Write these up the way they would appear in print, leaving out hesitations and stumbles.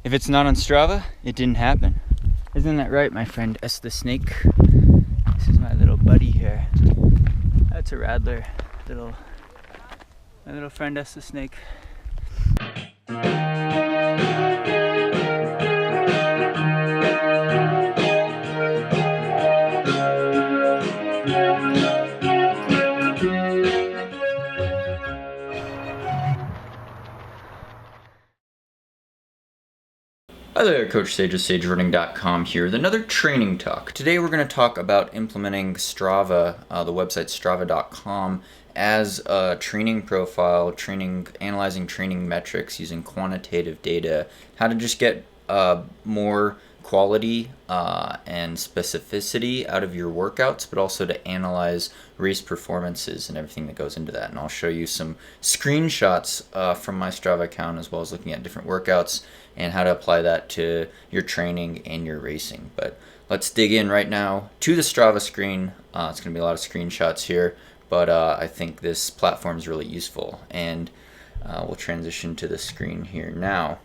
If it's not on Strava, it didn't happen. Isn't that right, my friend S the Snake? This is my little buddy here. That's a rattler. My little friend S the Snake. Hi there, Coach Sage of SageRunning.com here with another training talk. Today we're going to talk about implementing Strava, the website STRAVA.com, as a training profile, analyzing training metrics using quantitative data, how to just get more quality and specificity out of your workouts, but also to analyze race performances and everything that goes into that. And I'll show you some screenshots from my Strava account, as well as looking at different workouts and how to apply that to your training and your racing. But let's dig in right now to the Strava screen. It's going to be a lot of screenshots here, but I think this platform is really useful, and we'll transition to the screen here now.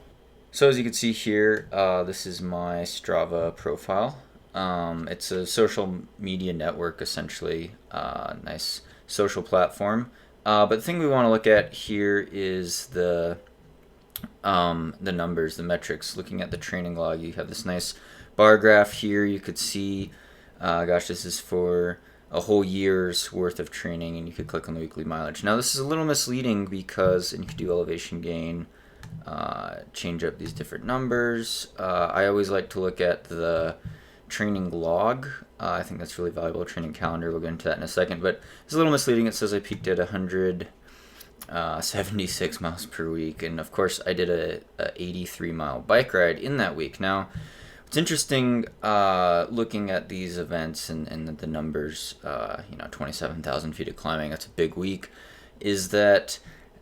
So as you can see here, this is my Strava profile. It's a social media network, essentially, nice social platform. But the thing we want to look at here is the numbers, the metrics. Looking at the training log, you have this nice bar graph here. You could see, this is for a whole year's worth of training, and you could click on the weekly mileage. Now this is a little misleading because, and you could do elevation gain, change up these different numbers. I always like to look at the training log. I think that's really valuable. Training calendar, we'll get into that in a second, but it's a little misleading. It says I peaked at 176 miles per week, and of course I did a 83-mile bike ride in that week. Now it's interesting looking at these events and the numbers, 27,000 feet of climbing, that's a big week, is that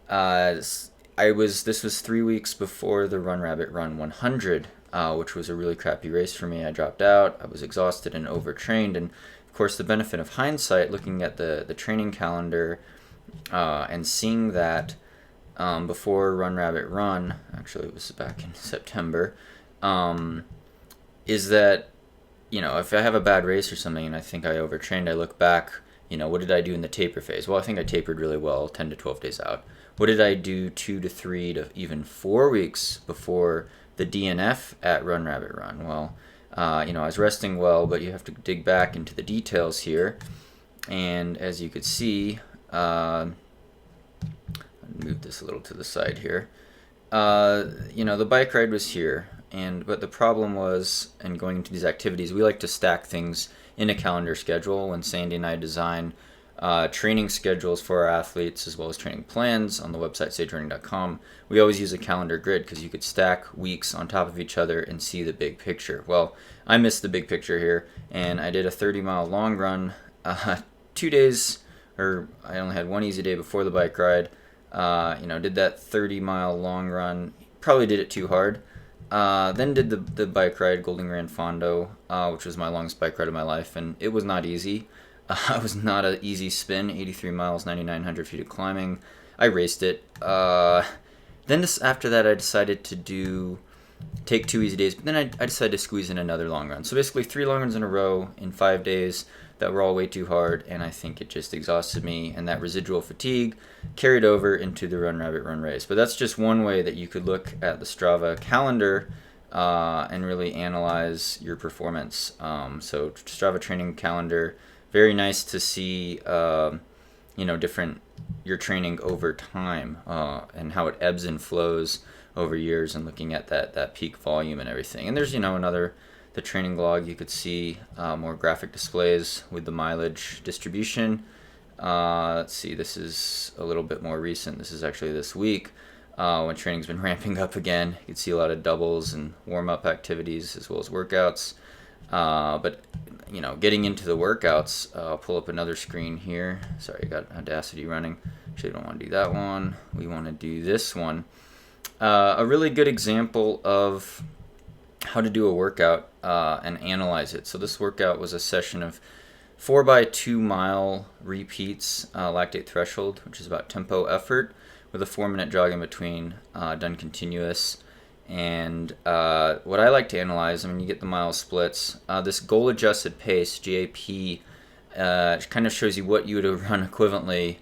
this was 3 weeks before the Run Rabbit Run 100, which was a really crappy race for me. I dropped out, I was exhausted and overtrained, and of course the benefit of hindsight, looking at the training calendar and seeing that before Run Rabbit Run, actually it was back in September, is that, if I have a bad race or something and I think I overtrained, I look back, what did I do in the taper phase? Well, I think I tapered really well 10 to 12 days out. What did I do 2 to 3 to even 4 weeks before the DNF at Run Rabbit Run? Well, I was resting well, but you have to dig back into the details here. And as you could see, I'll move this a little to the side here. The bike ride was here, but the problem was, in going into these activities, we like to stack things in a calendar schedule. When Sandy and I design training schedules for our athletes, as well as training plans on the website SageRunning.com, we always use a calendar grid because you could stack weeks on top of each other and see the big picture. Well, I missed the big picture here, and I did a 30-mile long run 2 days, or I only had one easy day before the bike ride. Did that 30-mile long run, probably did it too hard. Then did the bike ride, Golden Grand Fondo, which was my longest bike ride of my life, and it was not easy. It was not an easy spin, 83 miles, 9,900 feet of climbing. I raced it. Then after that, I decided to take 2 easy days, but then I decided to squeeze in another long run. So basically 3 long runs in a row in 5 days that were all way too hard, and I think it just exhausted me, and that residual fatigue carried over into the Run Rabbit Run race. But that's just one way that you could look at the Strava calendar and really analyze your performance. So Strava training calendar, very nice to see different your training over time and how it ebbs and flows over years, and looking at that peak volume and everything. And there's the training log, you could see more graphic displays with the mileage distribution. Let's see, this is a little bit more recent. This is actually this week when training's been ramping up again. You can see a lot of doubles and warm-up activities as well as workouts. But getting into the workouts, I'll pull up another screen here. Sorry, I got Audacity running. Actually, I don't want to do that one. We want to do this one. A really good example of how to do a workout and analyze it. So this workout was a session of 4x2 mile repeats, lactate threshold, which is about tempo effort, with a 4-minute jog in between, done continuous. And what I like to analyze, I mean, you get the mile splits. This goal-adjusted pace, GAP, kind of shows you what you would run equivalently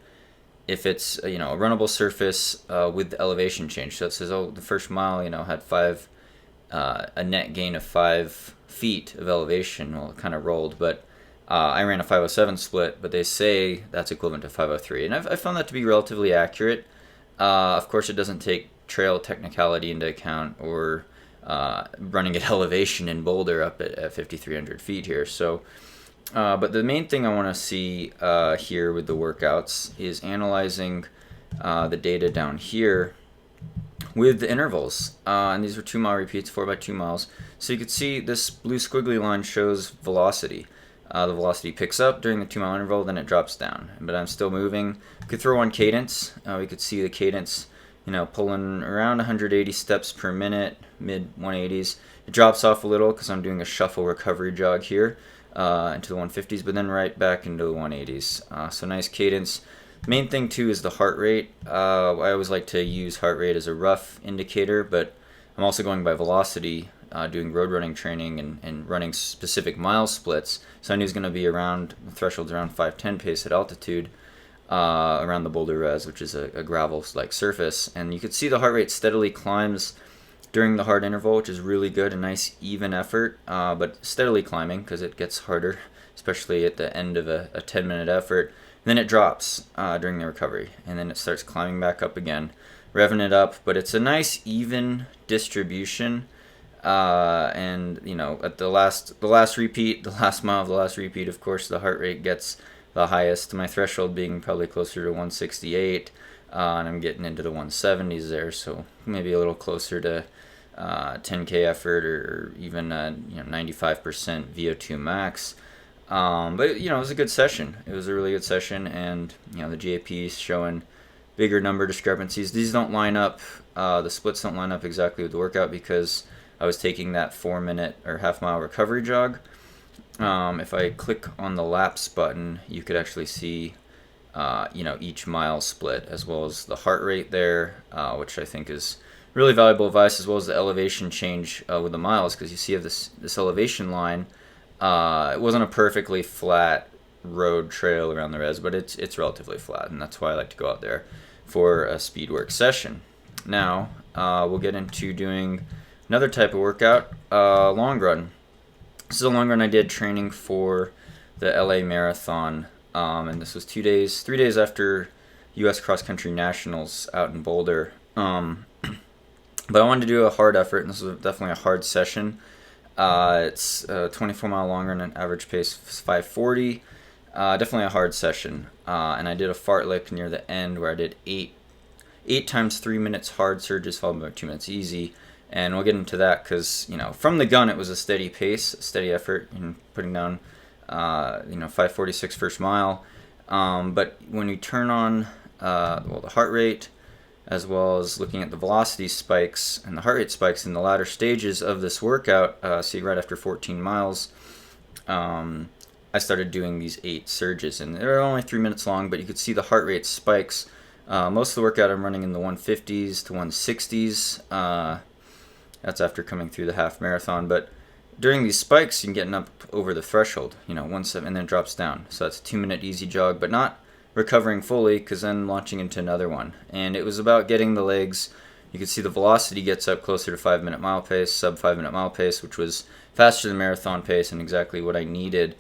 if it's a runnable surface with the elevation change. So it says, oh, the first mile had a net gain of 5 feet of elevation. Well, it kind of rolled, but I ran a 5:07 split, but they say that's equivalent to 5:03, and I found that to be relatively accurate. Of course, it doesn't take trail technicality into account, or running at elevation in Boulder up at 5,300 feet here. So, but the main thing I want to see here with the workouts is analyzing the data down here with the intervals. And these were 2-mile repeats, 4x2 miles. So you could see this blue squiggly line shows velocity. The velocity picks up during the 2-mile interval, then it drops down. But I'm still moving. We could throw on cadence. We could see the cadence, pulling around 180 steps per minute, mid 180s. It drops off a little because I'm doing a shuffle recovery jog here into the 150s, but then right back into the 180s. So nice cadence. Main thing too is the heart rate. I always like to use heart rate as a rough indicator, but I'm also going by velocity, doing road running training and running specific mile splits. So I knew it was going to be around the thresholds around 5:10 pace at altitude, around the Boulder Res, which is a gravel-like surface. And you could see the heart rate steadily climbs during the hard interval, which is really good, a nice even effort, but steadily climbing because it gets harder, especially at the end of a 10-minute effort. And then it drops during the recovery, and then it starts climbing back up again, revving it up. But it's a nice even distribution. And at the last repeat, the last mile of the last repeat, of course, the heart rate gets the highest. My threshold being probably closer to 168, and I'm getting into the 170s there, so maybe a little closer to 10K effort, or even 95% VO2 max. But it was a good session. It was a really good session, and the GAP is showing bigger number discrepancies. These don't line up. The splits don't line up exactly with the workout because I was taking that 4-minute or half-mile recovery jog. If I click on the laps button, you could actually see each mile split, as well as the heart rate there, which I think is really valuable advice, as well as the elevation change with the miles, because you see this elevation line. It wasn't a perfectly flat road trail around the res, but it's relatively flat, and that's why I like to go out there for a speed work session. Now we'll get into doing another type of workout, long run. This is a long run I did training for the LA Marathon, and this was 3 days after U.S. Cross Country Nationals out in Boulder. But I wanted to do a hard effort, and this was definitely a hard session. It's a 24-mile long run, and average pace is 5:40. Definitely a hard session. And I did a fartlek near the end where I did 8 times 3 minutes hard surges followed by 2 minutes easy. And we'll get into that because, from the gun it was a steady pace, a steady effort in putting down, 5:46 first mile. But when you turn on, the heart rate, as well as looking at the velocity spikes and the heart rate spikes in the latter stages of this workout, see right after 14 miles, I started doing these 8 surges, and they're only 3 minutes long, but you could see the heart rate spikes. Most of the workout I'm running in the 150s to 160s. That's after coming through the half marathon, but during these spikes, you're getting up over the threshold, 1.7, and then it drops down. So that's a 2-minute easy jog, but not recovering fully, because then launching into another one. And it was about getting the legs. You can see the velocity gets up closer to 5-minute mile pace, sub 5-minute mile pace, which was faster than marathon pace and exactly what I needed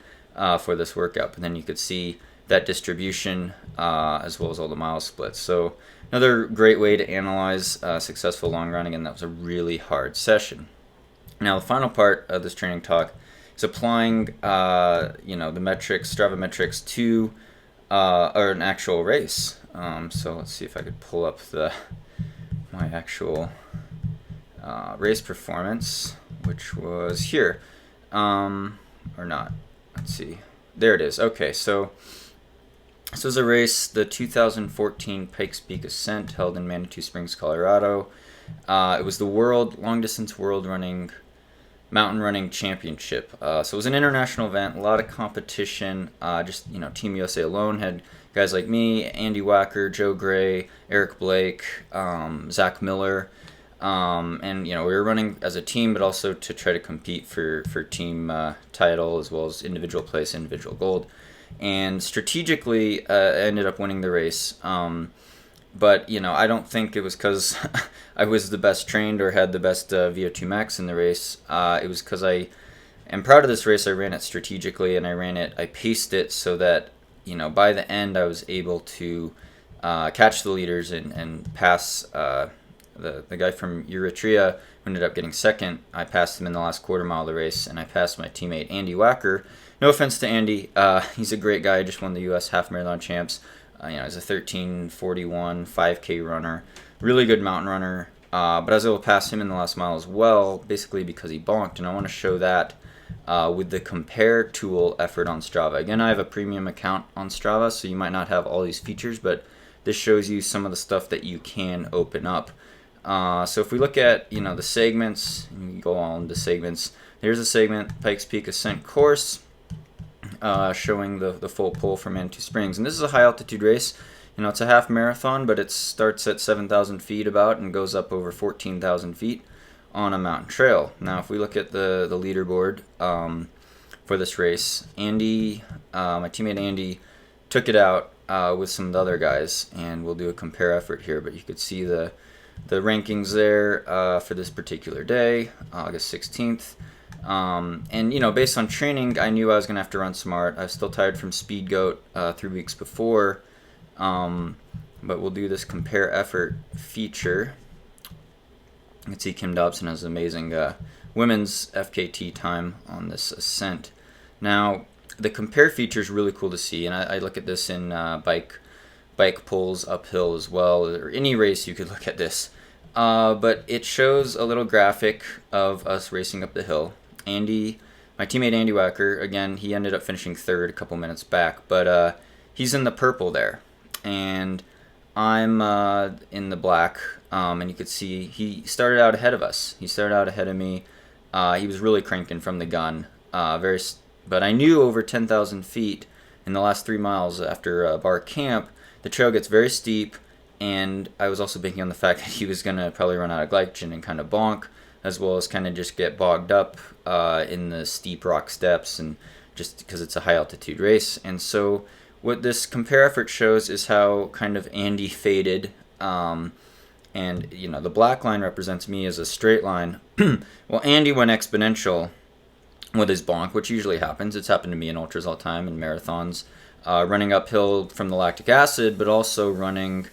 for this workout. But then you could see that distribution as well as all the mile splits. So another great way to analyze successful long running, and that was a really hard session. Now the final part of this training talk is applying the metrics, STRAVA metrics to or an actual race. So let's see if I could pull up my actual race performance, which was here, or not. Let's see. There it is. Okay, so this was a race, the 2014 Pikes Peak Ascent, held in Manitou Springs, Colorado. It was the long distance world mountain running championship. So it was an international event, a lot of competition. Team USA alone had guys like me, Andy Wacker, Joe Gray, Eric Blake, Zach Miller. And we were running as a team, but also to try to compete for team title as well as individual place, individual gold. And strategically, I ended up winning the race. But I don't think it was because I was the best trained or had the best VO2 max in the race. It was because I am proud of this race. I ran it strategically, and I paced it so that by the end I was able to catch the leaders and pass the guy from Eritrea, who ended up getting second. I passed him in the last quarter mile of the race, and I passed my teammate Andy Wacker. No offense to Andy, he's a great guy. Just won the U.S. half marathon champs. He's a 13:41 5K runner, really good mountain runner. But I was able to pass him in the last mile as well, basically because he bonked. And I want to show that with the compare tool effort on Strava. Again, I have a premium account on Strava, so you might not have all these features, but this shows you some of the stuff that you can open up. So if we look at the segments, you can go on to segments. There's a segment, Pikes Peak Ascent Course, showing the full pull from Manitou Springs. And this is a high altitude race. It's a half marathon, but it starts at 7,000 feet about and goes up over 14,000 feet on a mountain trail. Now, if we look at the leaderboard for this race, Andy, my teammate Andy, took it out with some of the other guys, and we'll do a compare effort here. But you could see the rankings there for this particular day, August 16th. And based on training, I knew I was going to have to run smart. I was still tired from Speed Goat 3 weeks before, but we'll do this compare effort feature. You can see Kim Dobson has amazing women's FKT time on this ascent. Now, the compare feature is really cool to see, and I look at this in bike pulls uphill as well, or any race you could look at this. But it shows a little graphic of us racing up the hill. Andy, my teammate Andy Wacker, again, he ended up finishing third a couple minutes back, but he's in the purple there, and I'm in the black, and you could see he started out ahead of us. He started out ahead of me. He was really cranking from the gun, but I knew over 10,000 feet in the last 3 miles after Bar Camp, the trail gets very steep, and I was also banking on the fact that he was going to probably run out of glycogen and kind of bonk, as well as kind of just get bogged up in the steep rock steps, and just because it's a high altitude race. And so what this compare effort shows is how kind of Andy faded, and the black line represents me as a straight line. Well, Andy went exponential with his bonk, which usually happens. It's happened to me in ultras all the time, in marathons, running uphill from the lactic acid, but also running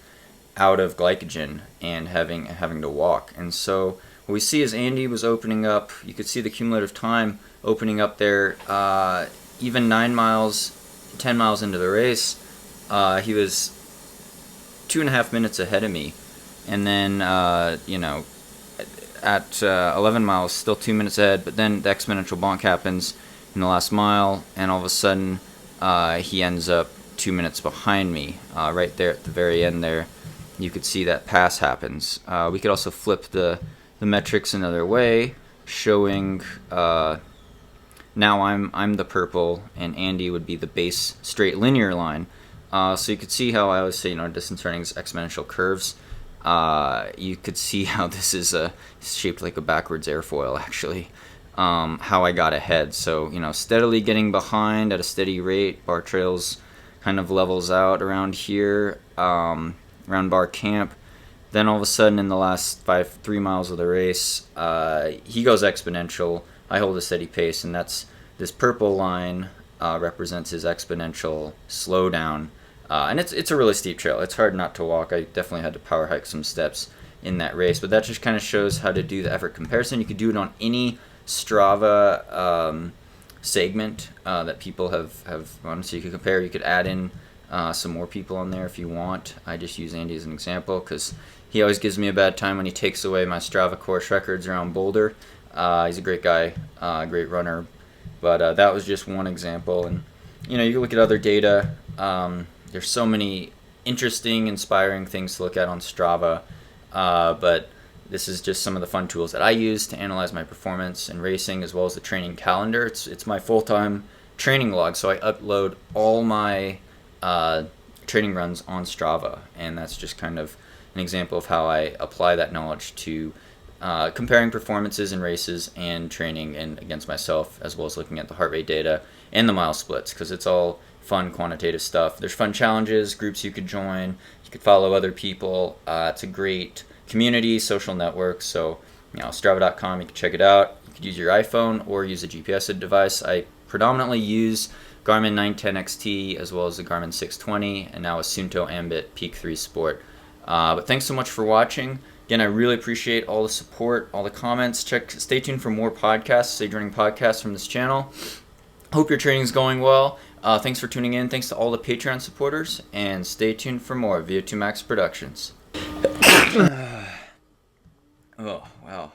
out of glycogen and having to walk. And so what we see is Andy was opening up. You could see the cumulative time opening up there. Even 9 miles, 10 miles into the race, he was 2.5 minutes ahead of me. And then, at 11 miles, still 2 minutes ahead. But then the exponential bonk happens in the last mile, and all of a sudden, he ends up 2 minutes behind me, right there at the very end there. You could see that pass happens. We could also flip the metrics another way, showing now I'm the purple and Andy would be the base straight linear line. So you could see how I always say distance running is exponential curves. You could see how this is shaped like a backwards airfoil actually. How I got ahead. So steadily getting behind at a steady rate. Bar Trails kind of levels out around here. Around Bar Camp. Then all of a sudden in the last 3 miles of the race, he goes exponential. I hold a steady pace, and that's this purple line represents his exponential slowdown. And it's a really steep trail. It's hard not to walk. I definitely had to power hike some steps in that race, but that just kind of shows how to do the effort comparison. You could do it on any Strava segment that people have run, so you could compare. You could add in some more people on there if you want. I just use Andy as an example because he always gives me a bad time when he takes away my Strava course records around Boulder. He's a great guy, great runner, but that was just one example. And you can look at other data. There's so many interesting, inspiring things to look at on Strava, but this is just some of the fun tools that I use to analyze my performance in racing, as well as the training calendar. It's my full-time training log, so I upload all my training runs on Strava, and that's just kind of an example of how I apply that knowledge to comparing performances in races and training and against myself, as well as looking at the heart rate data and the mile splits, because it's all fun quantitative stuff. There's fun challenges, groups you could join, you could follow other people. It's a great community, social network. So, Strava.com, you can check it out. You could use your iPhone or use a GPS device. I predominantly use Garmin 910 XT as well as the Garmin 620, and now a Suunto Ambit Peak 3 Sport. But thanks so much for watching. Again, I really appreciate all the support, all the comments. Stay tuned for more podcasts, Stay Joining podcasts from this channel. Hope your training is going well. Thanks for tuning in. Thanks to all the Patreon supporters, and stay tuned for more VO2 Max Productions. Oh, wow.